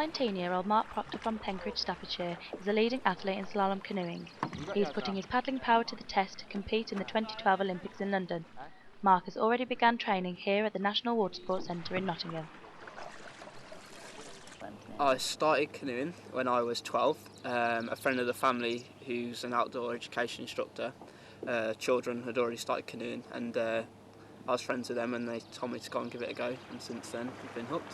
19-year-old Mark Procter from Penkridge, Staffordshire is a leading athlete in slalom canoeing. He is putting his paddling power to the test to compete in the 2012 Olympics in London. Mark has already begun training here at the National Watersports Centre in Nottingham. I started canoeing when I was 12. A friend of the family who's an outdoor education instructor, children had already started canoeing, and I was friends with them and they told me to go and give it a go, and since then I've been hooked.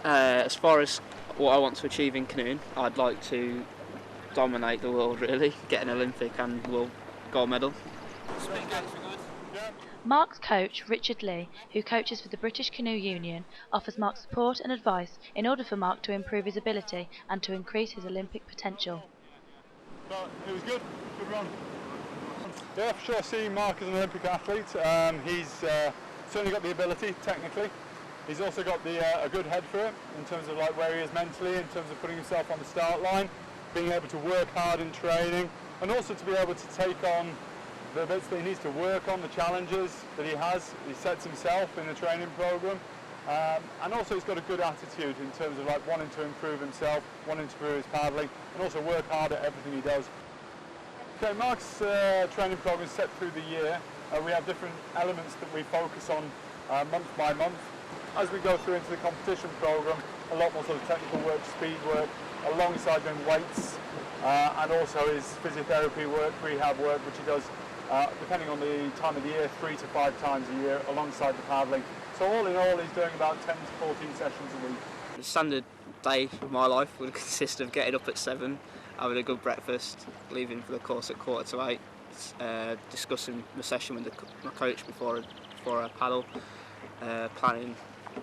As far as what I want to achieve in canoeing, I'd like to dominate the world really, get an Olympic and world gold medal. Mark's coach, Richard Lee, who coaches for the British Canoe Union, offers Mark support and advice in order for Mark to improve his ability and to increase his Olympic potential. It was good run. Yeah, for sure, seeing Mark as an Olympic athlete, he's certainly got the ability technically. He's also got a good head for it in terms of like where he is mentally, in terms of putting himself on the start line, being able to work hard in training, and also to be able to take on the bits that he needs to work on, the challenges that he sets himself in the training program, and also he's got a good attitude in terms of like wanting to improve himself, wanting to improve his paddling, and also work hard at everything he does. Okay, Mark's training program is set through the year. We have different elements that we focus on month by month. As we go through into the competition program, a lot more sort of technical work, speed work, alongside doing weights, and also his physiotherapy work, rehab work, which he does depending on the time of the year, 3 to 5 times a year alongside the paddling. So all in all, he's doing about 10 to 14 sessions a week. The standard day of my life would consist of getting up at 7, having a good breakfast, leaving for the course at 7:45, discussing the session with my coach before I paddle, planning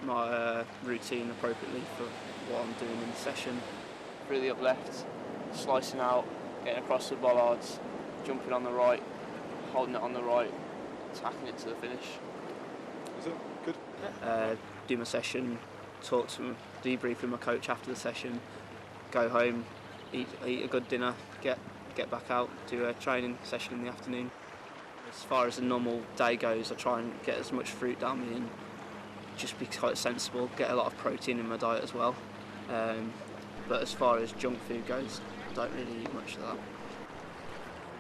my routine appropriately for what I'm doing in the session. Through the up left, slicing out, getting across the bollards, jumping on the right, holding it on the right, tacking it to the finish. Is it good? Do my session, debrief with my coach after the session, go home, eat a good dinner, get back out, do a training session in the afternoon. As far as a normal day goes, I try and get as much fruit down me and just be quite sensible, get a lot of protein in my diet as well. But as far as junk food goes, I don't really eat much of that.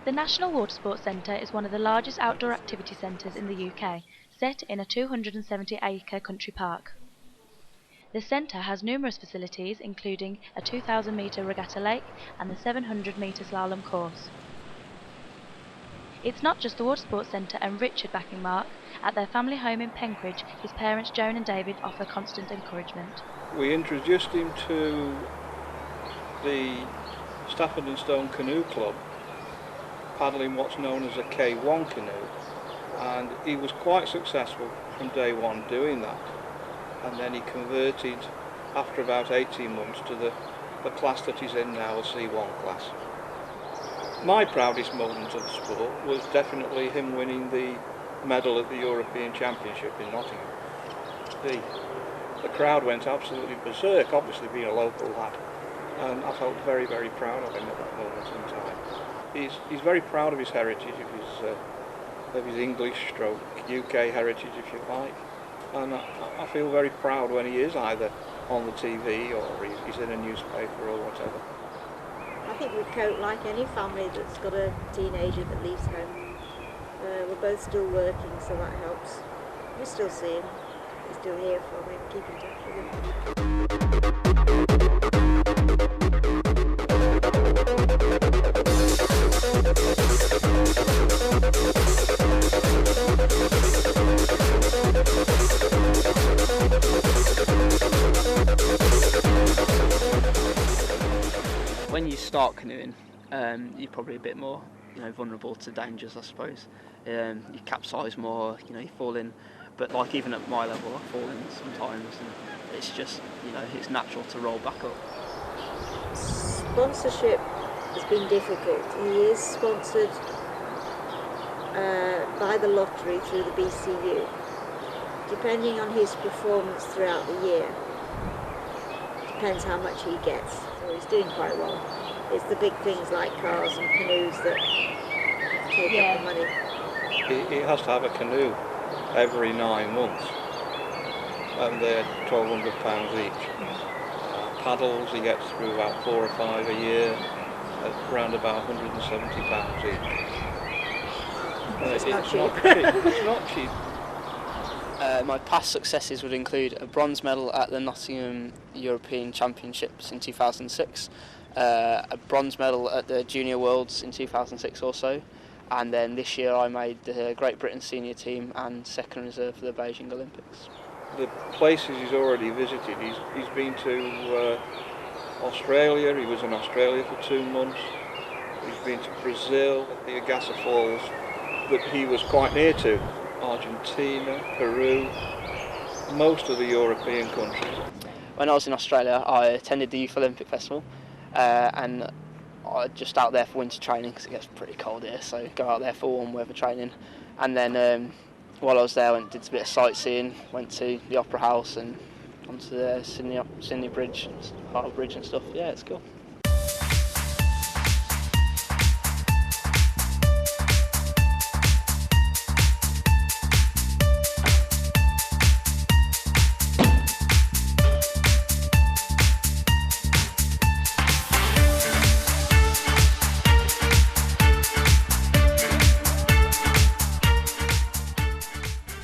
The National Watersports Centre is one of the largest outdoor activity centres in the UK, set in a 270-acre country park. The centre has numerous facilities including a 2,000-metre regatta lake and the 700-metre slalom course. It's not just the Watersports Centre and Richard backing Mark. At their family home in Penkridge, his parents Joan and David offer constant encouragement. We introduced him to the Stafford and Stone Canoe Club, paddling what's known as a K1 canoe, and he was quite successful from day one doing that, and then he converted after about 18 months to the class that he's in now, a C1 class. My proudest moment of the sport was definitely him winning the medal at the European Championship in Nottingham. The crowd went absolutely berserk, obviously being a local lad, and I felt very, very proud of him at that moment in time. He's very proud of his heritage, of his English stroke UK heritage, if you like, and I feel very proud when he is either on the TV or he's in a newspaper or whatever. I think we cope like any family that's got a teenager that leaves home. We're both still working, so that helps. We still see him, we still hear from him, keep in touch with him. When you start canoeing, you're probably a bit more, vulnerable to dangers, I suppose. You capsize more, you fall in. But like even at my level, I fall in sometimes, and it's just, it's natural to roll back up. Sponsorship has been difficult. He is sponsored by the lottery through the BCU. Depending on his performance throughout the year, depends how much he gets. So he's doing quite well. It's the big things like cars and canoes that take up the money. He has to have a canoe every 9 months, and they're £1,200 each. paddles, he gets through about 4 or 5 a year at around about £170 each. It's not cheap. It's not cheap. My past successes would include a bronze medal at the Nottingham European Championships in 2006, a bronze medal at the Junior Worlds in 2006 also, and then this year I made the Great Britain senior team and second reserve for the Beijing Olympics. The places he's already visited, he's been to Australia, he was in Australia for 2 months, he's been to Brazil, the Agasa Falls, that he was quite near to, Argentina, Peru, most of the European countries. When I was in Australia, I attended the Youth Olympic Festival, and I just out there for winter training because it gets pretty cold here, so go out there for warm weather training. And then while I was there, I did a bit of sightseeing, went to the Opera House and onto the Sydney Bridge, Harbour Bridge and stuff. Yeah, it's cool.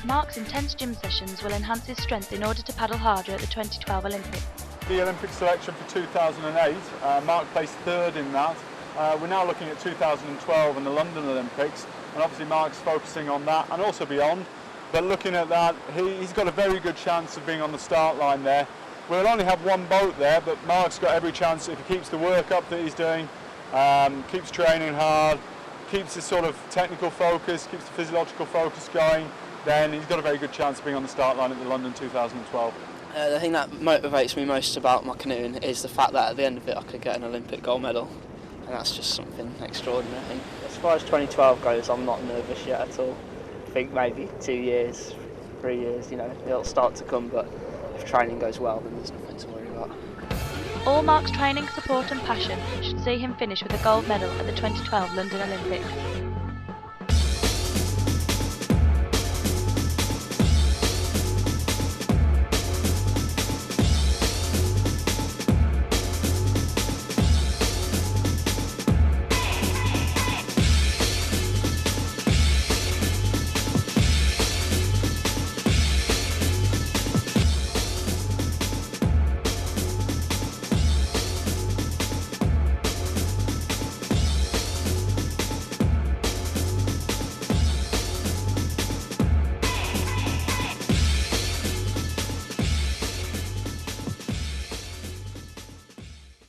Mark's intense gym sessions will enhance his strength in order to paddle harder at the 2012 Olympics. The Olympic selection for 2008, Mark placed third in that. We're now looking at 2012 and the London Olympics, and obviously Mark's focusing on that and also beyond. But looking at that, he's got a very good chance of being on the start line there. We'll only have one boat there, but Mark's got every chance if he keeps the work up that he's doing, keeps training hard, keeps his sort of technical focus, keeps the physiological focus going, then he's got a very good chance of being on the start line at the London 2012. The thing that motivates me most about my canoeing is the fact that at the end of it I could get an Olympic gold medal, and that's just something extraordinary. As far as 2012 goes, I'm not nervous yet at all. I think maybe 2 years, 3 years, it'll start to come, but if training goes well then there's nothing to worry about. All Mark's training, support and passion should see him finish with a gold medal at the 2012 London Olympics.